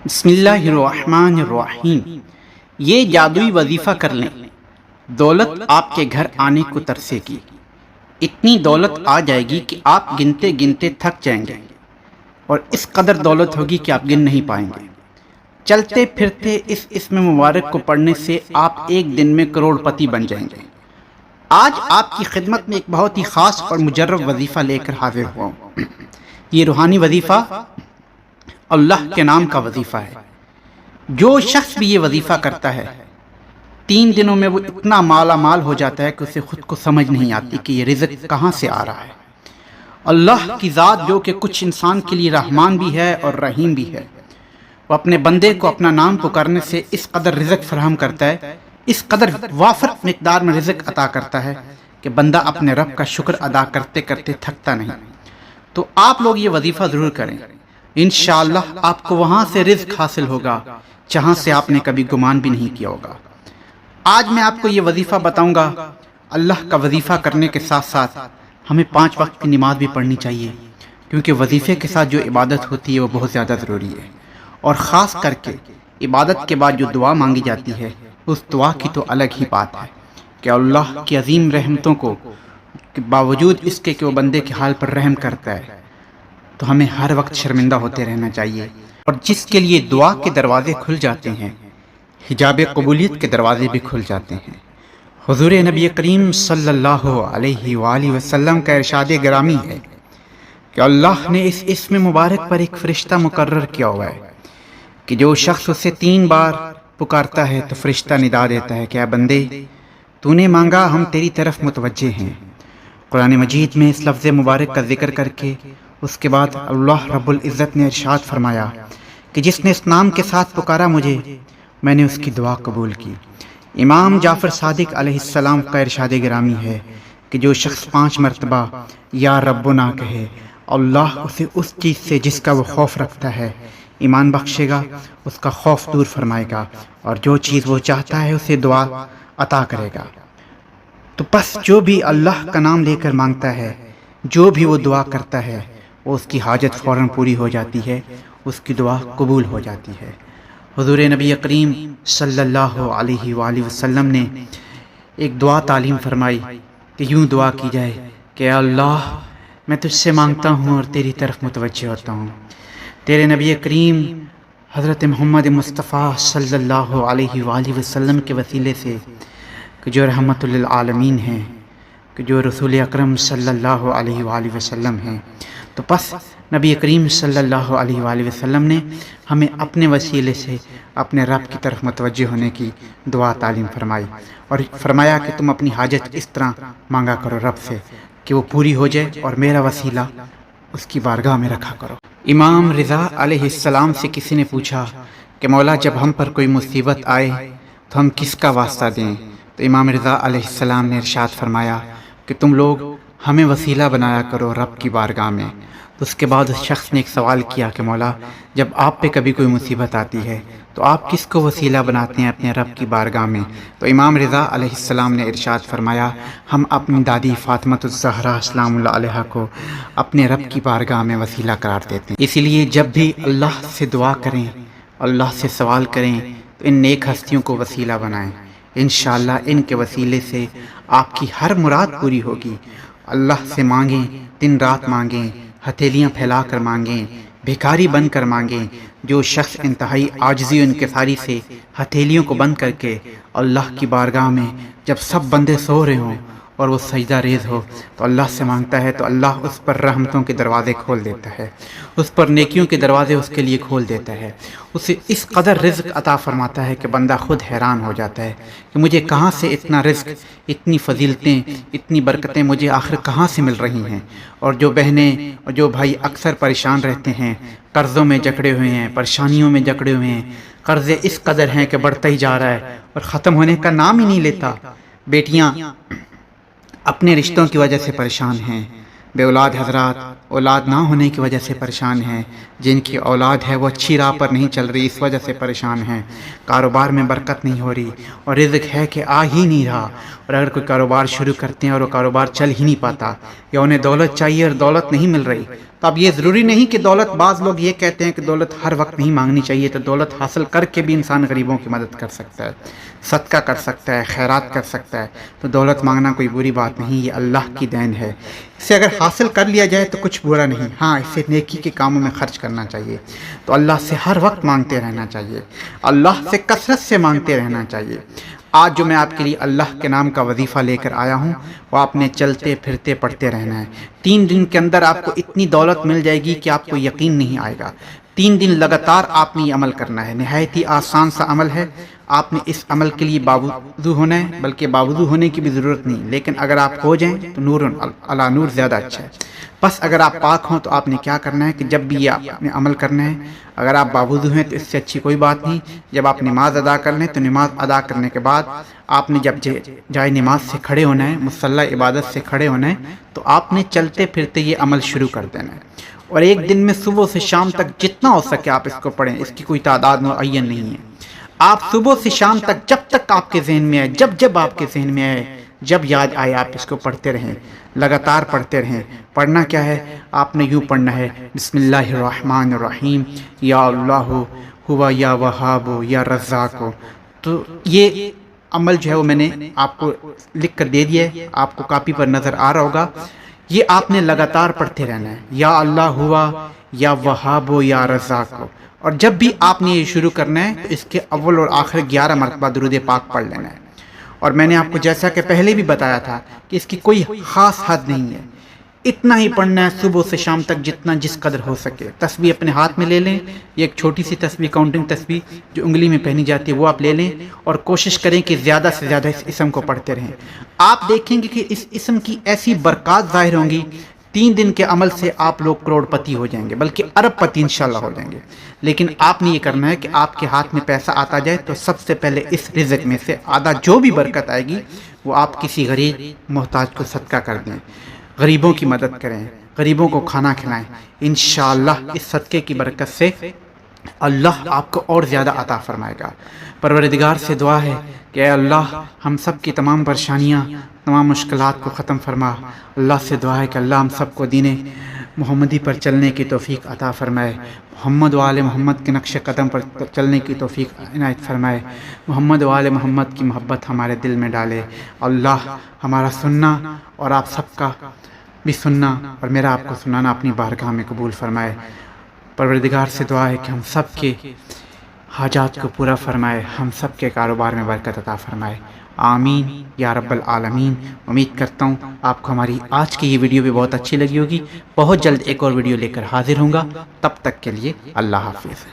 بسم اللہ الرحمن الرحیم۔ یہ جادوئی وظیفہ کر لیں، دولت آپ کے گھر آنے کو ترسے گی۔ اتنی دولت آ جائے گی کہ آپ گنتے گنتے تھک جائیں گے، اور اس قدر دولت ہوگی کہ آپ گن نہیں پائیں گے۔ چلتے پھرتے اس اسم مبارک کو پڑھنے سے آپ ایک دن میں کروڑ پتی بن جائیں گے۔ آج آپ کی خدمت میں ایک بہت ہی خاص اور مجرب وظیفہ لے کر حاضر ہوا ہوں۔ یہ روحانی وظیفہ اللہ کے نام کا وظیفہ ہے۔ جو شخص بھی یہ وظیفہ کرتا ہے 3 دنوں میں وہ اتنا مالا مال ہو جاتا ہے کہ اسے خود کو سمجھ نہیں آتی کہ یہ رزق کہاں سے آ رہا ہے۔ اللہ کی ذات جو کہ کچھ انسان کے لیے رحمان بھی ہے اور رحیم بھی ہے، وہ اپنے بندے کو اپنا نام پکارنے سے اس قدر رزق فراہم کرتا ہے، اس قدر وافر مقدار میں رزق عطا کرتا ہے کہ بندہ اپنے رب کا شکر ادا کرتے کرتے تھکتا نہیں۔ تو آپ لوگ یہ وظیفہ ضرور کریں، انشاءاللہ آپ کو وہاں سے رزق حاصل ہوگا جہاں سے آپ نے کبھی گمان بھی نہیں کیا ہوگا۔ آج میں آپ کو یہ وظیفہ بتاؤں گا۔ اللہ کا وظیفہ کرنے کے ساتھ ساتھ ہمیں 5 وقت کی نماز بھی پڑھنی چاہیے، کیونکہ وظیفے کے ساتھ جو عبادت ہوتی ہے وہ بہت زیادہ ضروری ہے، اور خاص کر کے عبادت کے بعد جو دعا مانگی جاتی ہے اس دعا کی تو الگ ہی بات ہے کہ اللہ کی عظیم رحمتوں کو باوجود اس کے کہ وہ بندے کے حال پر رحم کرتا ہے، تو ہمیں ہر وقت شرمندہ ہوتے رہنا چاہیے۔ اور جس کے لیے دعا کے دروازے کھل جاتے ہیں، حجاب قبولیت کے دروازے بھی کھل جاتے ہیں۔ حضور نبی کریم صلی اللہ علیہ وآلہ وسلم کا ارشاد گرامی ہے کہ اللہ نے اس اسم مبارک پر ایک فرشتہ مقرر کیا ہوا ہے کہ جو شخص اسے 3 بار پکارتا ہے تو فرشتہ ندا دیتا ہے کہ اے بندے، تو نے مانگا، ہم تیری طرف متوجہ ہیں۔ قرآن مجید میں اس لفظ مبارک کا ذکر کر کے اس کے بعد اللہ رب العزت نے ارشاد فرمایا کہ جس نے اس نام کے ساتھ پکارا مجھے، میں نے اس کی دعا قبول کی۔ امام جعفر صادق علیہ السلام کا ارشاد گرامی ہے کہ جو شخص 5 مرتبہ یا ربنا کہے، اللہ اسے اس چیز سے جس کا وہ خوف رکھتا ہے ایمان بخشے گا، اس کا خوف دور فرمائے گا، اور جو چیز وہ چاہتا ہے اسے دعا عطا کرے گا۔ تو بس جو بھی اللہ کا نام لے کر مانگتا ہے، جو بھی وہ دعا کرتا ہے، وہ اس کی حاجت فوراً پوری ہو جاتی ہے، اس کی دعا قبول ہو جاتی ہے۔ حضور نبی کریم صلی اللہ علیہ وآلہ وسلم نے ایک دعا تعلیم فرمائی کہ یوں دعا کی جائے کہ اے اللہ، میں تجھ سے مانگتا ہوں اور تیری طرف متوجہ ہوتا ہوں۔ تیرے نبی کریم حضرت محمد مصطفیٰ صلی اللہ علیہ وآلہ وسلم کے وسیلے سے کہ جو رحمت للعالمین ہیں، کہ جو رسول اکرم صلی اللہ علیہ وآلہ وسلم ہیں، تو بس نبی کریم صلی اللہ علیہ وآلہ وسلم نے ہمیں اپنے وسیلے سے اپنے رب کی طرف متوجہ ہونے کی دعا تعلیم فرمائی، اور فرمایا کہ تم اپنی حاجت اس طرح مانگا کرو رب سے کہ وہ پوری ہو جائے، اور میرا وسیلہ اس کی بارگاہ میں رکھا کرو۔ امام رضا علیہ السلام سے کسی نے پوچھا کہ مولا، جب ہم پر کوئی مصیبت آئے تو ہم کس کا واسطہ دیں؟ تو امام رضا علیہ السلام نے ارشاد فرمایا کہ تم لوگ ہمیں وسیلہ بنایا کرو رب کی بارگاہ میں۔ تو اس کے بعد اس شخص نے ایک سوال کیا کہ مولا، جب آپ پہ کبھی کوئی مصیبت آتی ہے تو آپ کس کو وسیلہ بناتے ہیں اپنے رب کی بارگاہ میں؟ تو امام رضا علیہ السلام نے ارشاد فرمایا، ہم اپنی دادی فاطمۃ الزہرا سلام اللہ علیہا کو اپنے رب کی بارگاہ میں وسیلہ قرار دیتے ہیں۔ اسی لیے جب بھی اللہ سے دعا کریں، اللہ سے سوال کریں، تو ان نیک ہستیوں کو وسیلہ بنائیں۔ انشاءاللہ ان کے وسیلے سے آپ کی ہر مراد پوری ہوگی۔ اللہ سے مانگیں، دن رات مانگیں، ہتھیلیاں پھیلا کر مانگیں، بھکاری بن کر مانگیں۔ جو شخص انتہائی عاجزی و انکساری سے ہتھیلیوں کو بند کر کے اللہ کی بارگاہ میں جب سب بندے سو رہے ہوں اور وہ سجدہ ریز ہو تو اللہ سے مانگتا ہے، تو اللہ اس پر رحمتوں کے دروازے کھول دیتا ہے، اس پر نیکیوں کے دروازے اس کے لیے کھول دیتا ہے، اسے اس قدر رزق عطا فرماتا ہے کہ بندہ خود حیران ہو جاتا ہے کہ مجھے کہاں سے اتنا رزق، اتنی فضیلتیں، اتنی برکتیں مجھے آخر کہاں سے مل رہی ہیں۔ اور جو بہنیں اور جو بھائی اکثر پریشان رہتے ہیں، قرضوں میں جکڑے ہوئے ہیں، پریشانیوں میں جکڑے ہوئے ہیں، قرضے اس قدر ہیں کہ بڑھتا ہی جا رہا ہے اور ختم ہونے کا نام ہی نہیں لیتا۔ بیٹیاں اپنے رشتوں کی وجہ سے پریشان ہیں، بے اولاد حضرات اولاد نہ ہونے کی وجہ سے پریشان ہیں، جن کی اولاد ہے وہ اچھی راہ پر نہیں چل رہی اس وجہ سے پریشان ہیں، کاروبار میں برکت نہیں ہو رہی اور رزق ہے کہ آ ہی نہیں رہا، اور اگر کوئی کاروبار شروع کرتے ہیں اور وہ کاروبار چل ہی نہیں پاتا، یا انہیں دولت چاہیے اور دولت نہیں مل رہی، تو اب یہ ضروری نہیں کہ دولت، بعض لوگ یہ کہتے ہیں کہ دولت ہر وقت نہیں مانگنی چاہیے، تو دولت حاصل کر کے بھی انسان غریبوں کی مدد کر سکتا ہے، صدقہ کر سکتا ہے، خیرات کر سکتا ہے، تو دولت مانگنا کوئی بری بات نہیں، یہ اللہ کی دین ہے، اسے اگر حاصل کر لیا جائے تو کچھ برا نہیں، ہاں اسے نیکی کے کاموں میں خرچ کرنا چاہیے، تو اللہ سے ہر وقت مانگتے رہنا چاہیے، اللہ سے کثرت سے مانگتے رہنا چاہیے۔ آج جو میں آپ کے لیے اللہ کے نام کا وظیفہ لے کر آیا ہوں، وہ آپ نے چلتے پھرتے پڑھتے رہنا ہے، 3 دن کے اندر آپ کو اتنی دولت مل جائے گی کہ آپ کو یقین نہیں آئے گا۔ 3 دن لگاتار آپ نے یہ عمل کرنا ہے، نہایت ہی آسان سا عمل ہے، آپ نے اس عمل کے لیے باوضو ہونا ہے، بلکہ باوضو ہونے کی بھی ضرورت نہیں، لیکن اگر آپ ہو جائیں تو نور علی نور زیادہ اچھا ہے۔ بس اگر آپ پاک ہوں تو آپ نے کیا کرنا ہے کہ جب بھی یہ آپ نے عمل کرنا ہے، اگر آپ باوضو ہیں تو اس سے اچھی کوئی بات نہیں، جب آپ نماز ادا کر لیں تو نماز ادا کرنے کے بعد آپ نے جب جائے نماز سے کھڑے ہونا ہے، مصلی عبادت سے کھڑے ہونا ہے، تو آپ نے چلتے پھرتے یہ عمل شروع کر دینا ہے، اور ایک دن میں صبح سے شام تک جتنا ہو سکے آپ اس کو پڑھیں، اس کی کوئی تعداد معین نہیں ہے، آپ صبح سے شام تک جب تک آپ کے ذہن میں آئے، جب آپ کے ذہن میں آئے، جب یاد آئے آپ اس کو پڑھتے رہیں، لگاتار پڑھتے رہیں۔ پڑھنا کیا ہے؟ آپ نے یوں پڑھنا ہے، بسم اللہ الرحمن الرحیم، یا اللہ ہوا یا وہاب یا رزاق۔ تو یہ عمل جو ہے وہ میں نے آپ کو لکھ کر دے دیا ہے، آپ کو کاپی پر نظر آ رہا ہوگا، یہ آپ نے لگاتار پڑھتے رہنا ہے، یا اللہ ہوا یا وہاب یا رزاق۔ اور جب بھی آپ نے یہ شروع کرنا ہے تو اس کے اول اور آخر 11 مرتبہ درود پاک پڑھ لینا ہے۔ اور میں نے آپ کو جیسا کہ پہلے بھی بتایا تھا کہ اس کی کوئی خاص حد نہیں ہے، اتنا ہی پڑھنا ہے صبح سے شام تک جتنا جس قدر ہو سکے۔ تسبیح اپنے ہاتھ میں لے لیں، یہ ایک چھوٹی سی تسبیح، کاؤنٹنگ تسبیح جو انگلی میں پہنی جاتی ہے، وہ آپ لے لیں، اور کوشش کریں کہ زیادہ سے زیادہ اس اسم کو پڑھتے رہیں۔ آپ دیکھیں گے کہ اس اسم کی ایسی برکات ظاہر ہوں گی، 3 دن کے عمل سے آپ لوگ کروڑ پتی ہو جائیں گے، بلکہ ارب پتی انشاءاللہ ہو جائیں گے۔ لیکن آپ نے یہ کرنا ہے کہ آپ کے ہاتھ میں پیسہ آتا جائے تو سب سے پہلے اس رزق میں سے آدھا جو بھی برکت آئے گی وہ آپ کسی غریب محتاج کو صدقہ کر دیں، غریبوں کی مدد کریں، غریبوں کو کھانا کھلائیں، انشاءاللہ اس صدقے کی برکت سے اللہ آپ کو اور زیادہ عطا فرمائے گا۔ پروردگار سے دعا ہے کہ اے اللہ ہم سب کی تمام پریشانیاں، تمام مشکلات کو ختم فرما۔ اللہ سے دعا ہے کہ اللہ ہم سب کو دین محمدی پر چلنے کی توفیق عطا فرمائے، محمد و آل محمد کے نقش قدم پر چلنے کی توفیق عنایت فرمائے، محمد و آل محمد کی محبت ہمارے دل میں ڈالے۔ اللہ ہمارا سننا اور آپ سب کا بھی سننا اور میرا آپ کو سنانا اپنی بارگاہ میں قبول فرمائے۔ پروردگار سے دعا ہے کہ ہم سب کے حاجات کو پورا فرمائے، ہم سب کے کاروبار میں برکت عطا فرمائے، آمین یا رب العالمین۔ امید کرتا ہوں آپ کو ہماری آج کی یہ ویڈیو بھی بہت اچھی لگی ہوگی۔ بہت جلد ایک اور ویڈیو لے کر حاضر ہوں گا، تب تک کے لیے اللہ حافظ۔